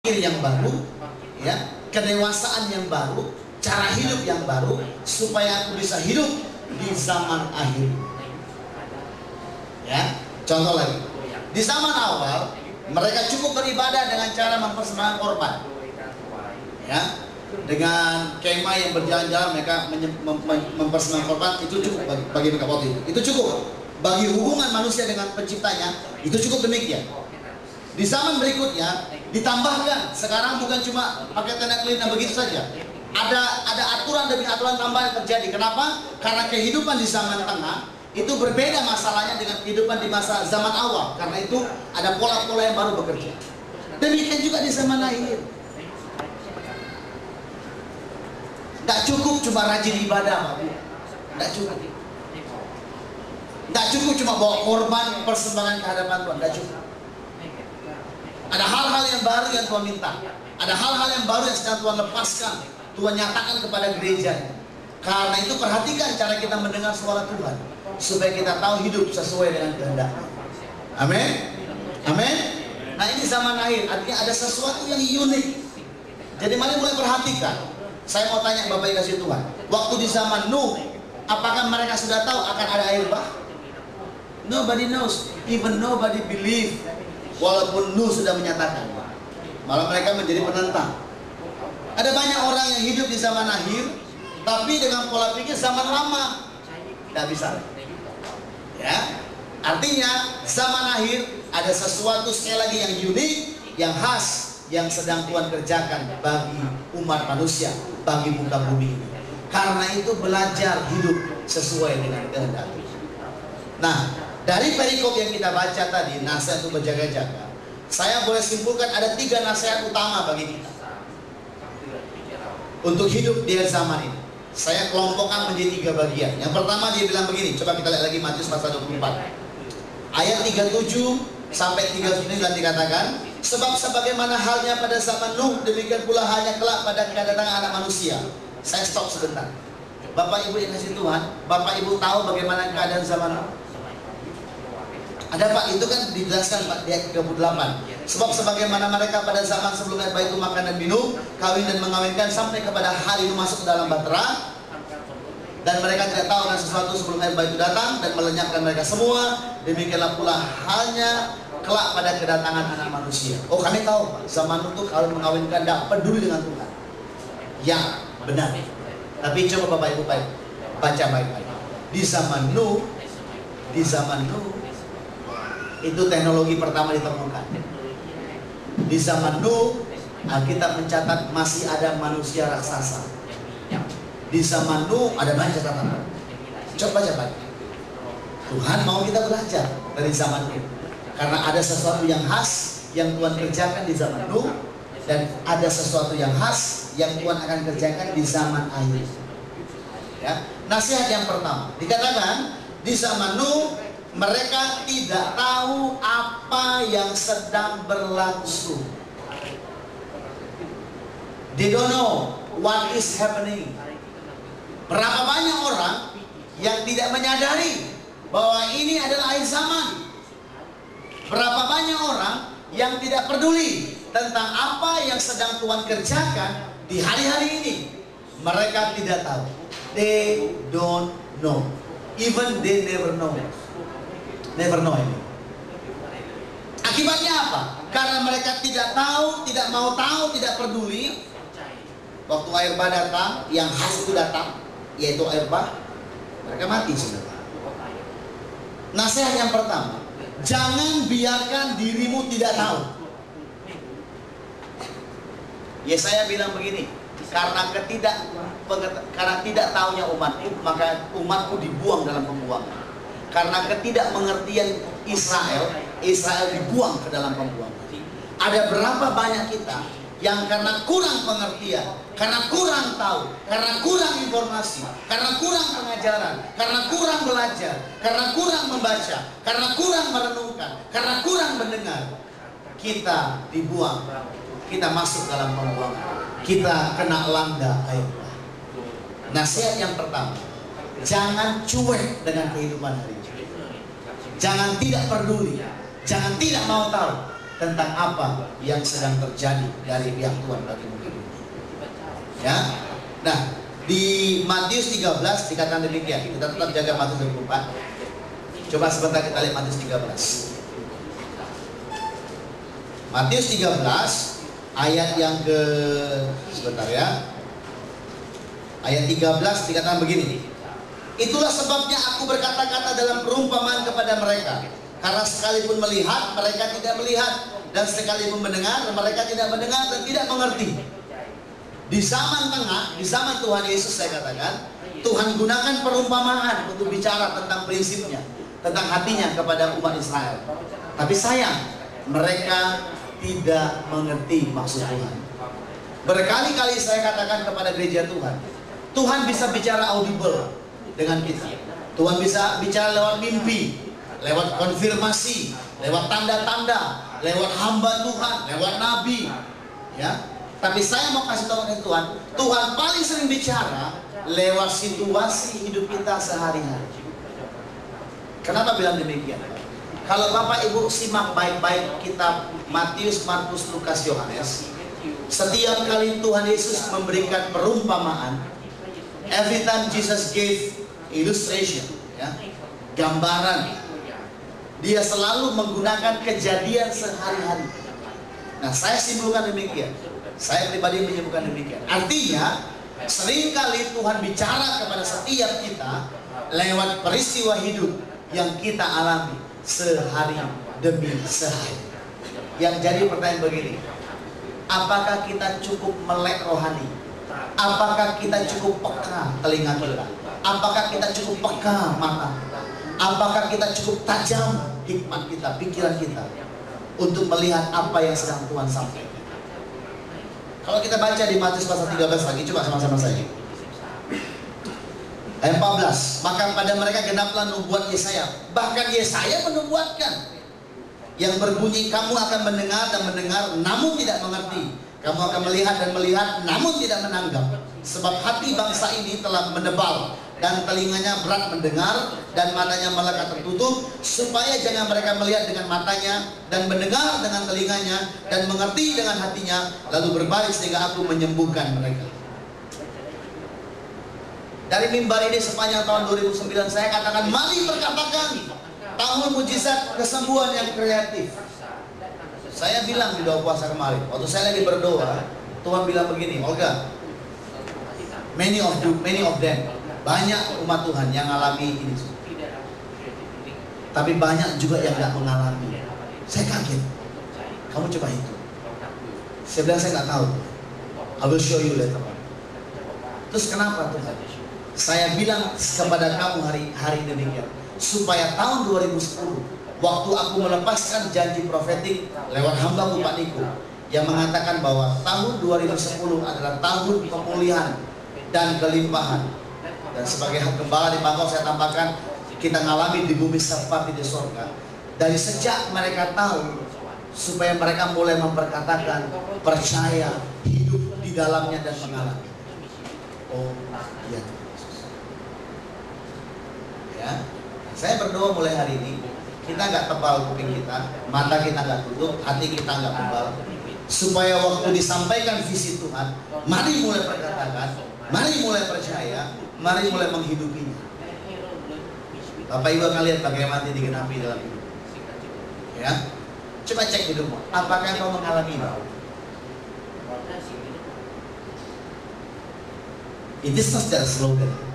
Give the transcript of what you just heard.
berpikir yang baru, ya, kedewasaan yang baru, cara hidup yang baru, supaya aku bisa hidup di zaman akhir. Ya, contoh lagi, di zaman awal mereka cukup beribadah dengan cara mempersembahkan korban, ya, dengan kemah yang berjalan-jalan mereka mempersembahkan korban. Itu cukup bagi mereka waktu itu. Itu cukup bagi hubungan manusia dengan penciptanya. Itu cukup demikian. Di zaman berikutnya ditambahkan, sekarang bukan cuma pakai tenda kelina begitu saja. Ada aturan demi aturan tambahan yang terjadi. Kenapa? Karena kehidupan di zaman tengah itu berbeda masalahnya dengan kehidupan di masa zaman awal. Karena itu ada pola-pola yang baru bekerja. Demikian juga di zaman akhir. Tidak cukup cuma rajin ibadah, tidak cukup. Tidak cukup cuma bawa korban persembahan ke hadapan Tuhan, tidak cukup. Ada hal-hal yang baru yang Tuhan minta. Ada hal-hal yang baru yang sedang Tuhan lepaskan, Tuhan nyatakan kepada gereja. Karena itu perhatikan cara kita mendengar suara Tuhan, supaya kita tahu hidup sesuai dengan kehendak. Amin. Amin. Nah, ini zaman akhir, artinya ada sesuatu yang unik. Jadi mari mulai perhatikan. Saya mau tanya Bapak kasih Tuhan, waktu di zaman Nuh, apakah mereka sudah tahu akan ada air bah? Nobody knows, even nobody believe. Walaupun Nuh sudah menyatakan, malah mereka menjadi penentang. Ada banyak orang yang hidup di zaman akhir, tapi dengan pola pikir zaman lama. Tidak bisa. Ya, artinya zaman akhir ada sesuatu sekali lagi yang unik, yang khas, yang sedang Tuhan kerjakan bagi umat manusia, bagi muka bumi ini. Karena itu belajar hidup sesuai dengan kehendak. Nah, dari perikop yang kita baca tadi, nasihat untuk berjaga-jaga, saya boleh simpulkan ada 3 nasihat utama bagi kita untuk hidup di zaman ini. Saya kelompokkan menjadi 3 bagian. Yang pertama dia bilang begini, coba kita lihat lagi Matius pasal 24 ayat 37 sampai 39 dikatakan, sebab sebagaimana halnya pada zaman Nuh, demikian pula halnya kelak pada kedatangan anak manusia. Saya stop sebentar. Bapak Ibu yang kasih Tuhan, Bapak Ibu tahu bagaimana keadaan zaman Nuh? Ada Pak, itu kan dijelaskan Pak di ayat 38. Sebab sebagaimana mereka pada zaman sebelum ayat itu makan dan minum, kawin dan mengawinkan, sampai kepada hari Nuh masuk ke dalam bahtera, dan mereka tidak tahu akan sesuatu sebelum ayat itu datang dan melenyapkan mereka semua. Demikianlah pula halnya kelak pada kedatangan anak manusia. Oh, kami tahu Pak, zaman Nuh itu kawin mengawinkan, tidak peduli dengan Tuhan. Ya, benar. Tapi coba Bapak Ibu baca baik-baik. Di zaman Nuh itu teknologi pertama ditemukan. Di zaman Nuh, Alkitab mencatat masih ada manusia raksasa. Di zaman Nuh ada banyak catatan. Coba baca. Tuhan mau kita belajar dari zaman Nuh, karena ada sesuatu yang khas yang Tuhan kerjakan di zaman Nuh, dan ada sesuatu yang khas yang Tuhan akan kerjakan di zaman akhir. Ya, nasihat yang pertama dikatakan di zaman Nuh mereka tidak tahu apa yang sedang berlangsung. They don't know what is happening. Berapa banyak orang yang tidak menyadari bahwa ini adalah akhir zaman. Berapa banyak orang yang tidak peduli tentang apa yang sedang Tuhan kerjakan di hari-hari ini. Mereka tidak tahu. They don't know. Even they never know. Never know ini. Akibatnya apa? Karena mereka tidak tahu, tidak mau tahu, tidak peduli. Waktu air bah datang, yang khas itu datang, yaitu air bah, mereka mati sudah. Nasihat yang pertama, jangan biarkan dirimu tidak tahu. Yesaya bilang begini, karena tidak tahunya umatku, maka umatku dibuang dalam pembuangan. Karena ketidakmengertian Israel dibuang ke dalam pembuangan. Ada berapa banyak kita yang karena kurang pengertian, karena kurang tahu, karena kurang informasi, karena kurang pengajaran, karena kurang belajar, karena kurang membaca, karena kurang merenungkan, karena kurang mendengar, kita dibuang, kita masuk dalam pembuangan, kita kena landa air. Nasihat yang pertama, jangan cuek dengan kehidupan hari ini. Jangan tidak peduli, jangan tidak mau tahu. tentang apa yang sedang terjadi dari pihak Tuhan bagi hidup. Ya. Nah, di Matius 13 dikatakan demikian. Kita tetap jaga Matius 24. Coba sebentar kita lihat Matius 13. Matius 13 ayat yang ke sebentar ya. Ayat 13 dikatakan begini. Itulah sebabnya aku berkata-kata dalam perumpamaan kepada mereka. Karena sekalipun melihat, mereka tidak melihat. Dan sekalipun mendengar, mereka tidak mendengar dan tidak mengerti. Di zaman tengah, di zaman Tuhan Yesus saya katakan, Tuhan gunakan perumpamaan untuk bicara tentang prinsipnya, tentang hatinya kepada umat Israel. Tapi sayang, mereka tidak mengerti maksud Tuhan. Berkali-kali saya katakan kepada gereja Tuhan, Tuhan bisa bicara audible dengan kita. Tuhan bisa bicara lewat mimpi, lewat konfirmasi, lewat tanda-tanda, lewat hamba Tuhan, lewat nabi. Ya. Tapi saya mau kasih tahu kepada Tuhan, Tuhan paling sering bicara lewat situasi hidup kita sehari-hari. Kenapa bilang demikian? Kalau Bapak Ibu simak baik-baik kitab Matius, Markus, Lukas, Yohanes, setiap kali Tuhan Yesus memberikan perumpamaan, every time Jesus gave illustration, ya, gambaran, dia selalu menggunakan kejadian sehari-hari. Nah, saya simpulkan demikian. Saya pribadi menyebutkan demikian. Artinya, seringkali Tuhan bicara kepada setiap kita lewat peristiwa hidup yang kita alami sehari demi sehari. Yang jadi pertanyaan begini, apakah kita cukup melek rohani? Apakah kita cukup peka telinga kita? Apakah kita cukup peka mata? Apakah kita cukup tajam hikmat kita, pikiran kita untuk melihat apa yang sedang Tuhan sampaikan? Kalau kita baca di Matius pasal 13 lagi, coba sama-sama saya. Ayat 14, maka pada mereka genaplah nubuat Yesaya. Bahkan Yesaya menubuatkan yang berbunyi, kamu akan mendengar dan mendengar namun tidak mengerti. Kamu akan melihat dan melihat namun tidak menanggap. Sebab hati bangsa ini telah menebal dan telinganya berat mendengar dan matanya melekat tertutup, supaya jangan mereka melihat dengan matanya dan mendengar dengan telinganya dan mengerti dengan hatinya, lalu berbalik sehingga aku menyembuhkan mereka. Dari mimbar ini sepanjang tahun 2009 saya katakan, mari perkatakan tahun mujizat kesembuhan yang kreatif. Saya bilang di doa puasa kemarin, waktu saya lagi berdoa, Tuhan bilang begini, Olga, many of them, banyak umat Tuhan yang mengalami ini, tapi banyak juga yang nggak mengalami. Saya kaget. Kamu coba itu. Saya bilang saya nggak tahu. I will show you later. Terus kenapa Tuhan? Saya bilang kepada kamu hari demikian, supaya tahun 2010, waktu aku melepaskan janji profetik lewat hambaku Pak Niko, yang mengatakan bahwa tahun 2010 adalah tahun pemulihan dan kelimpahan. Dan sebagai gembala di Bangkok saya tambahkan, kita ngalami di bumi seperti di surga. Dari sejak mereka tahu, supaya mereka mulai memperkatakan, percaya, hidup di dalamnya dan mengalami. Oh iya. Ya, saya berdoa mulai hari ini, kita nggak tebal kuping kita, mata kita nggak tutup, hati kita nggak tebal, supaya waktu disampaikan visi Tuhan, mari mulai perkatakan, mari mulai percaya, mari mulai menghidupinya. Bapak Ibu akan lihat bagaimana digenapi dalam hidup. Ya, coba cek hidupmu, apakah kau mengalami itu? It is not that slogan.